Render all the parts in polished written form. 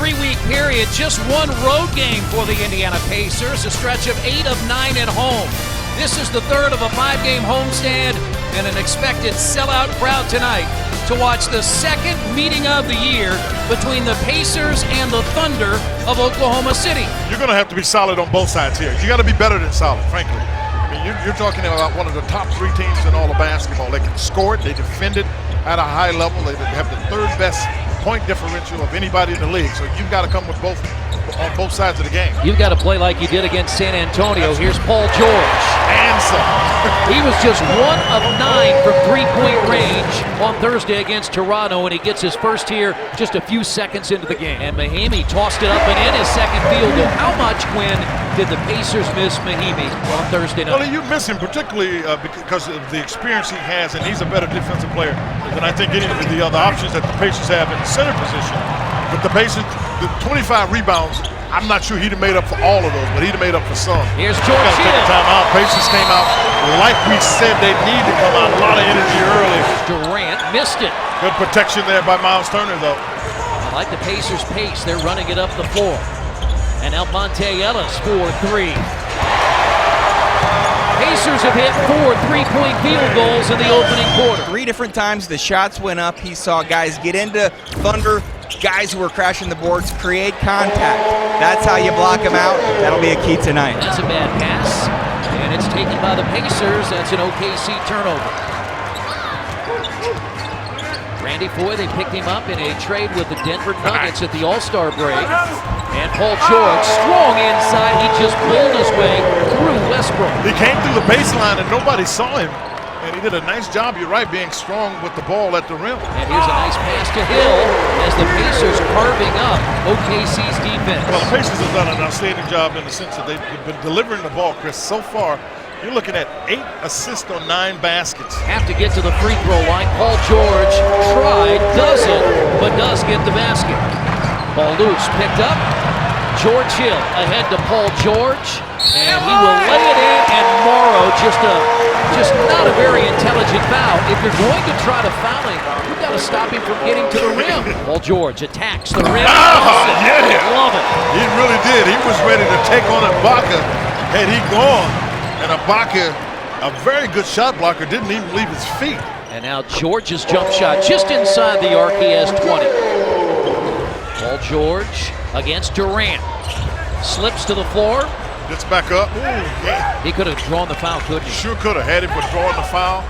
3-week period, just one road game for the Indiana Pacers, a stretch of 8 of 9 at home. This is the third of a 5-game homestand and an expected sellout crowd tonight to watch the second meeting of the year between the Pacers and the Thunder of Oklahoma City. You're going to have to be solid on both sides here. You got to be better than solid, frankly. I mean, you're talking about one of the top 3 teams in all of basketball. They can score it, they defend it at a high level. They have the third best point differential of anybody in the league. So you've got to come with both on both sides of the game. You've got to play like you did against San Antonio. Here's Paul George. And some. He was just 1 of 9 from 3-point range on Thursday against Toronto, and he gets his first here just a few seconds into the game. And Mahimi tossed it up and in his second field goal. How much, Quinn, did the Pacers miss Mahimi on Thursday night? Well, you miss him particularly because of the experience he has, and he's a better defensive player than I think any of the other options that the Pacers have in the center position. But the Pacers, the 25 rebounds, I'm not sure he'd have made up for all of those, but he'd have made up for some. Here's George Hill. Take a time out. Pacers came out like we said they need to come out. A lot of energy early. Durant missed it. Good protection there by Miles Turner, though. I like the Pacers' pace. They're running it up the floor. And now Monte Ellis for 3. Pacers have hit 4 3-point field goals in the opening quarter. 3 different times the shots went up. He saw guys get into Thunder, guys who were crashing the boards, create contact. That's how you block them out. That'll be a key tonight. That's a bad pass, and it's taken by the Pacers. That's an OKC turnover. Randy Foye, they picked him up in a trade with the Denver Nuggets at the All-Star break. And Paul George, strong inside. He just pulled his way through Westbrook. He came through the baseline and nobody saw him. And he did a nice job, you're right, being strong with the ball at the rim. And here's a nice pass to Hill as the Pacers carving up OKC's defense. Well, the Pacers have done an outstanding job in the sense that they've been delivering the ball, Chris. So far, you're looking at 8 assists on 9 baskets. Have to get to the free throw line. Paul George tried, doesn't, but does get the basket. Ball loose, picked up. George Hill ahead to Paul George, and he will lay it in, and Morrow just not a very intelligent foul. If you're going to try to foul him, you've got to stop him from getting to the rim. Paul George attacks the rim. Yeah. Love it. He really did. He was ready to take on Ibaka had he gone. And Ibaka, a very good shot blocker, didn't even leave his feet. And now George's jump shot just inside the arc. He has 20. Paul George against Durant. Slips to the floor. Gets back up. Ooh, yeah. He could have drawn the foul, couldn't he? Sure could have had him for drawing the foul.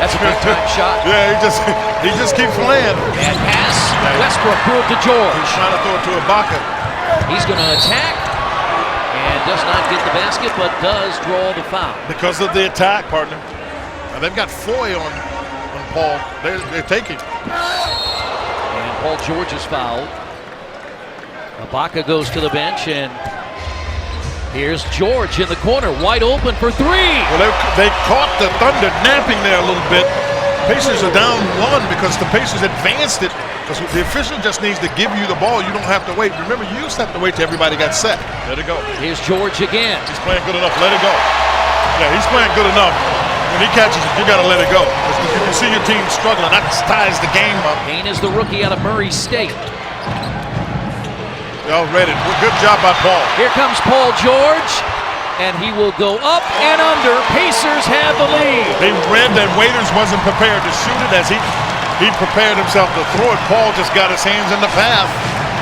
That's a big time shot. Yeah, he just keeps laying. And pass. Westbrook threw it to George. He's trying to throw it to Ibaka. He's going to attack and does not get the basket, but does draw the foul. Because of the attack, partner. Now they've got Foye on Paul. They're taking. And Paul George is fouled. Ibaka goes to the bench, and here's George in the corner, wide open for 3. Well, they caught the Thunder napping there a little bit. Pacers are down 1 because the Pacers advanced it. Because the official just needs to give you the ball. You don't have to wait. Remember, you used to have to wait till everybody got set. Let it go. Here's George again. He's playing good enough. Let it go. Yeah, he's playing good enough. When he catches it, you got to let it go. Because if you can see your team struggling, that ties the game up. Payne is the rookie out of Murray State. Y'all ready. Good job by Paul. Here comes Paul George, and he will go up and under. Pacers have the lead. They read that Waiters wasn't prepared to shoot it as he prepared himself to throw it. Paul just got his hands in the path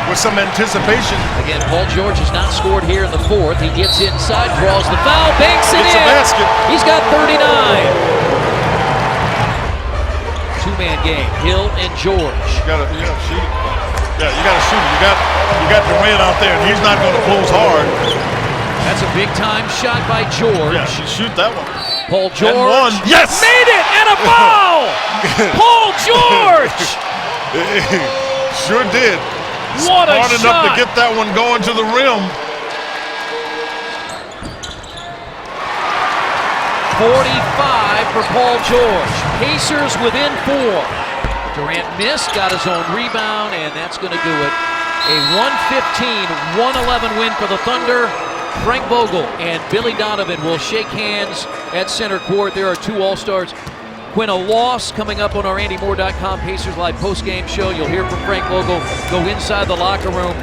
with some anticipation. Again, Paul George has not scored here in the 4th. He gets inside, draws the foul, banks it in. It's a basket. He's got 39. 2-man game, Hill and George. You gotta shoot it. Yeah, you gotta shoot it. You got Durant out there, and he's not going to close hard. That's a big time shot by George. Yeah, shoot that one. Paul George. And 1. Yes! Made it, and a foul! Paul George! Sure did. What a Smart shot! enough to get that one going to the rim. 45 for Paul George. Pacers within 4. Durant missed, got his own rebound, and that's going to do it. A 115-111 win for the Thunder. Frank Vogel and Billy Donovan will shake hands at center court. There are 2 All-Stars. win a loss. Coming up on our AndyMoore.com Pacers Live postgame show, you'll hear from Frank Vogel, go inside the locker room.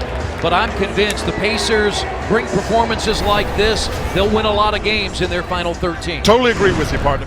But I'm convinced the Pacers bring performances like this, they'll win a lot of games in their final 13. Totally agree with you, partner.